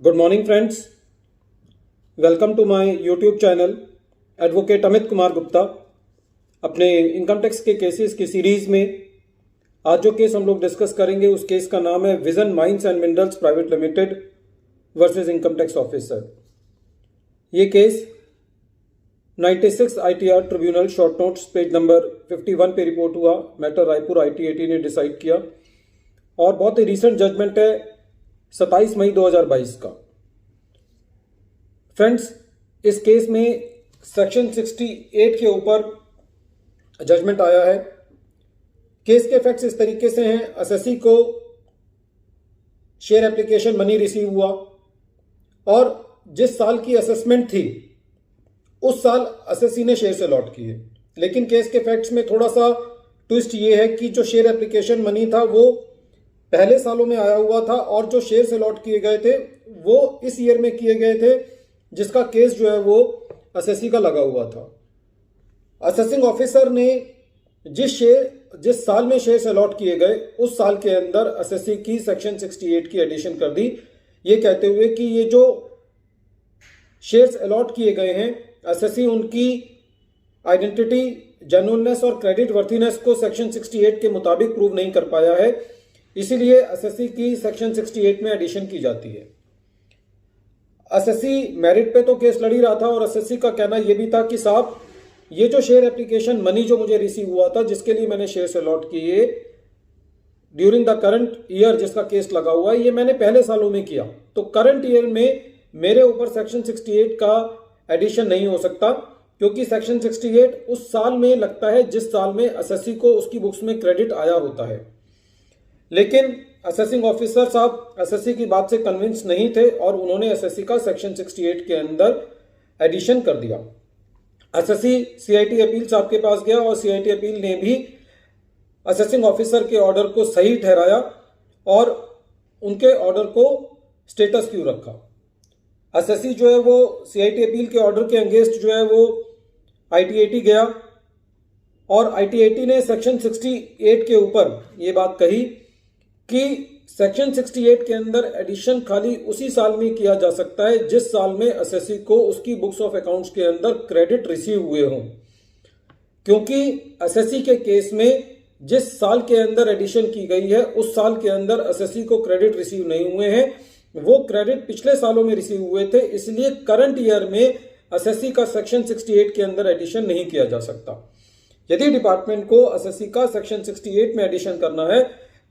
Good morning friends, welcome to my YouTube channel advocate Amit Kumar Gupta. अपने income tax के cases की series में आज जो केस हम लोग डिस्कस करेंगे उस केस का नाम है vision mines and minerals private limited versus income tax officer. ये case 96 ITR tribunal short notes page number 51 पे रिपोर्ट हुआ। मैटर रायपुर ITAT ने डिसाइड किया और बहुत ही रिसेंट जजमेंट है 27 मई 2022 का। फ्रेंड्स, इस केस में सेक्शन 68 के ऊपर जजमेंट आया है। केस के फैक्ट्स इस तरीके से हैं। एसएससी को शेयर एप्लीकेशन मनी रिसीव हुआ और जिस साल की असेसमेंट थी उस साल एसएससी ने शेयर अलॉट किए। लेकिन केस के फैक्ट्स में थोड़ा सा ट्विस्ट ये है कि जो शेयर एप्लीकेशन मनी था वो पहले सालों में आया हुआ था और जो शेयर्स अलॉट किए गए थे वो इस ईयर में किए गए थे, जिसका केस जो है वो एसएससी का लगा हुआ था। असेसिंग ऑफिसर ने जिस साल में शेयर्स अलॉट किए गए उस साल के अंदर एसएससी की सेक्शन 68 की एडिशन कर दी, ये कहते हुए कि ये जो शेयर्स अलॉट किए गए हैं एसएससी उनकी आइडेंटिटी, जेन्युइननेस और क्रेडिट वर्थीनेस को सेक्शन 68 के मुताबिक प्रूव नहीं कर पाया है, इसीलिए एसएससी की सेक्शन 68 में एडिशन की जाती है। एसएससी मेरिट पे तो केस लड़ ही रहा था और एसएससी का कहना यह भी था कि साहब ये जो शेयर एप्लीकेशन मनी जो मुझे रिसीव हुआ था जिसके लिए मैंने शेयर्स अलॉट किए ड्यूरिंग द करंट ईयर जिसका केस लगा हुआ है ये मैंने पहले सालों में किया, तो करंट ईयर में मेरे ऊपर सेक्शन 68 का एडिशन नहीं हो सकता, क्योंकि सेक्शन 68 उस साल में लगता है जिस साल में एसएससी को उसकी बुक्स में क्रेडिट आया होता है। लेकिन असेसिंग ऑफिसर साहब एसएससी की बात से कन्विंस नहीं थे और उन्होंने एसएससी का सेक्शन 68 के अंदर एडिशन कर दिया। एसएससी सीआईटी अपील साहब के पास गया और सीआईटी अपील ने भी असेसिंग ऑफिसर के ऑर्डर को सही ठहराया और उनके ऑर्डर को स्टेटस क्यू रखा। एसएससी जो है वो सीआईटी अपील के ऑर्डर के अगेंस्ट जो है वो आईटीएटी गया और आईटीएटी ने सेक्शन 68 के ऊपर ये बात कही कि सेक्शन 68 के अंदर एडिशन खाली उसी साल में किया जा सकता है जिस साल में एसएससी को उसकी बुक्स ऑफ अकाउंट्स के अंदर क्रेडिट रिसीव हुए हों, क्योंकि एसएससी के केस में जिस साल के अंदर एडिशन की गई है उस साल के अंदर एसएससी को क्रेडिट रिसीव नहीं हुए हैं, वो क्रेडिट पिछले सालों में रिसीव हुए थे, इसलिए करंट ईयर में एसएससी का सेक्शन 68 के अंदर एडिशन नहीं किया जा सकता। यदि डिपार्टमेंट को एसएससी का सेक्शन 68 में एडिशन करना है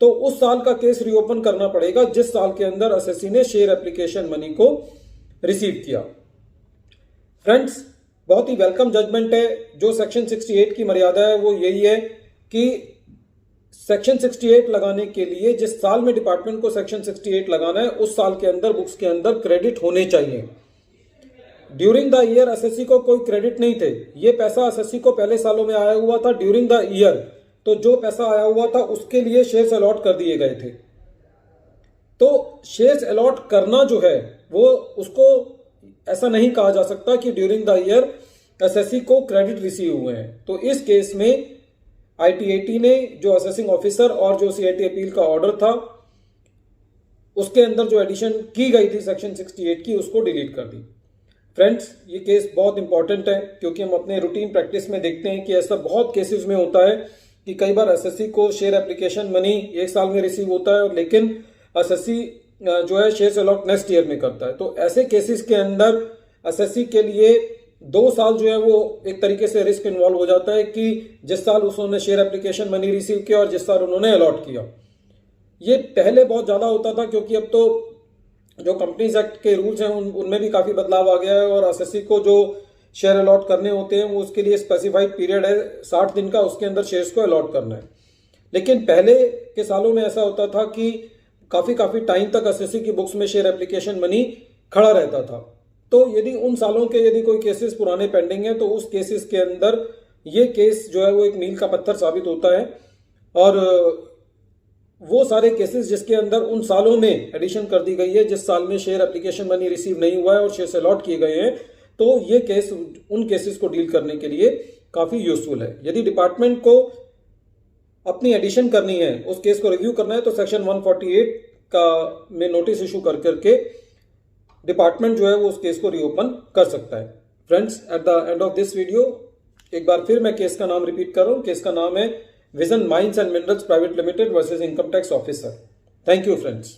तो उस साल का केस रीओपन करना पड़ेगा जिस साल के अंदर एसएससी ने शेयर एप्लीकेशन मनी को रिसीव किया। फ्रेंड्स, बहुत ही वेलकम जजमेंट है। जो सेक्शन 68 की मर्यादा है वो यही है कि सेक्शन 68 लगाने के लिए जिस साल में डिपार्टमेंट को सेक्शन 68 लगाना है उस साल के अंदर बुक्स के अंदर क्रेडिट होने चाहिए। ड्यूरिंग द ईयर एसएससी को कोई क्रेडिट नहीं थे, ये पैसा एसएससी को पहले सालों में आया हुआ था ड्यूरिंग द ईयर, तो जो पैसा आया हुआ था उसके लिए शेयर्स अलॉट कर दिए गए थे। तो शेयर्स अलॉट करना जो है वो उसको ऐसा नहीं कहा जा सकता कि ड्यूरिंग द ईयर एसएससी को क्रेडिट रिसीव हुए हैं। तो इस केस में आईटीएटी ने जो असेसिंग ऑफिसर और जो सीआईटी अपील का ऑर्डर था उसके अंदर जो एडिशन की गई थी सेक्शन 68 की उसको डिलीट कर दी। फ्रेंड्स, ये केस बहुत इंपॉर्टेंट है क्योंकि हम अपने रूटीन प्रैक्टिस में देखते हैं कि ऐसा बहुत केसेस में होता है कि कई बार एसएससी को शेयर एप्लीकेशन मनी एक साल में रिसीव होता है लेकिन एसएससी जो है शेयर अलॉट नेक्स्ट ईयर में करता है। तो ऐसे केसेस के अंदर एसएससी के लिए 2 साल जो है वो एक तरीके से रिस्क इन्वॉल्व हो जाता है कि जिस साल उन्होंने शेयर एप्लीकेशन मनी रिसीव किया और जिस साल उन्होंने अलॉट किया। ये पहले बहुत ज़्यादा होता था क्योंकि अब तो जो कंपनीज एक्ट के रूल्स हैं उनमें भी काफ़ी बदलाव आ गया है और एसएससी को जो शेयर अलॉट करने होते हैं वो उसके लिए स्पेसिफाइड पीरियड है 60 दिन का, उसके अंदर शेयर्स को अलॉट करना है। लेकिन पहले के सालों में ऐसा होता था कि काफ़ी टाइम तक एसएससी की बुक्स में शेयर एप्लीकेशन मनी खड़ा रहता था। तो यदि उन सालों के यदि कोई केसेस पुराने पेंडिंग है तो उस केसेस के अंदर ये केस जो है वो एक मील का पत्थर साबित होता है और वो सारे केसेस जिसके अंदर उन सालों में एडिशन कर दी गई है जिस साल में शेयर एप्लीकेशन मनी रिसीव नहीं हुआ है और शेयर अलॉट किए गए हैं, तो ये केस उन केसेस को डील करने के लिए काफ़ी यूजफुल है। यदि डिपार्टमेंट को अपनी एडिशन करनी है, उस केस को रिव्यू करना है, तो सेक्शन 148 का में नोटिस इशू करके डिपार्टमेंट जो है वो उस केस को रीओपन कर सकता है। Friends, at the end of this video एक बार फिर मैं केस का नाम रिपीट कर रहा हूं। केस का नाम है vision mines and minerals private limited versus income tax officer. Thank you friends.